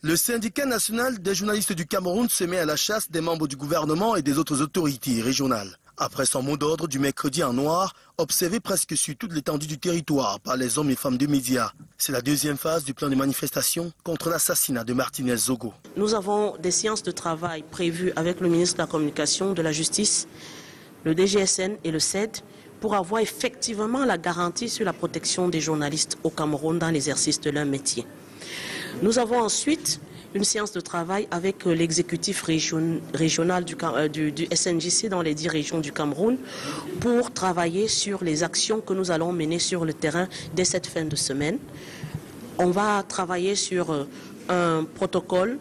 Le syndicat national des journalistes du Cameroun se met à la chasse des membres du gouvernement et des autres autorités régionales. Après son mot d'ordre du mercredi en noir, observé presque sur toute l'étendue du territoire par les hommes et femmes de médias. C'est la deuxième phase du plan de manifestation contre l'assassinat de Martinez Zogo. Nous avons des séances de travail prévues avec le ministre de la Communication, de la Justice, le DGSN et le CED pour avoir effectivement la garantie sur la protection des journalistes au Cameroun dans l'exercice de leur métier. Nous avons ensuite une séance de travail avec l'exécutif régional du SNJC dans les 10 régions du Cameroun pour travailler sur les actions que nous allons mener sur le terrain dès cette fin de semaine. On va travailler sur un protocole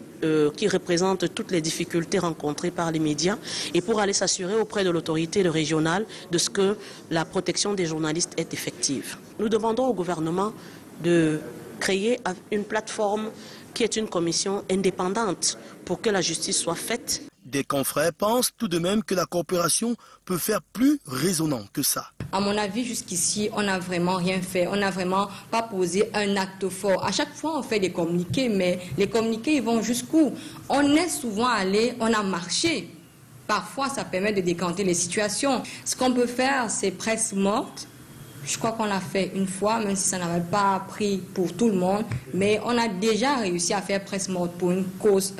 qui représente toutes les difficultés rencontrées par les médias et pour aller s'assurer auprès de l'autorité régionale de ce que la protection des journalistes est effective. Nous demandons au gouvernement de créer une plateforme qui est une commission indépendante pour que la justice soit faite. Des confrères pensent tout de même que la coopération peut faire plus résonnant que ça. À mon avis, jusqu'ici, on n'a vraiment rien fait. On n'a vraiment pas posé un acte fort. À chaque fois, on fait des communiqués, mais les communiqués, ils vont jusqu'où? On est souvent allé, on a marché. Parfois, ça permet de décanter les situations. Ce qu'on peut faire, c'est presse morte. Je crois qu'on l'a fait une fois, même si ça n'avait pas pris pour tout le monde. Mais on a déjà réussi à faire presse morte pour une cause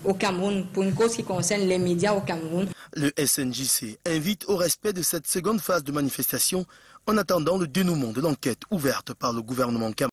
au Cameroun, pour une cause qui concerne les médias au Cameroun. Le SNJC invite au respect de cette seconde phase de manifestation en attendant le dénouement de l'enquête ouverte par le gouvernement camerounais.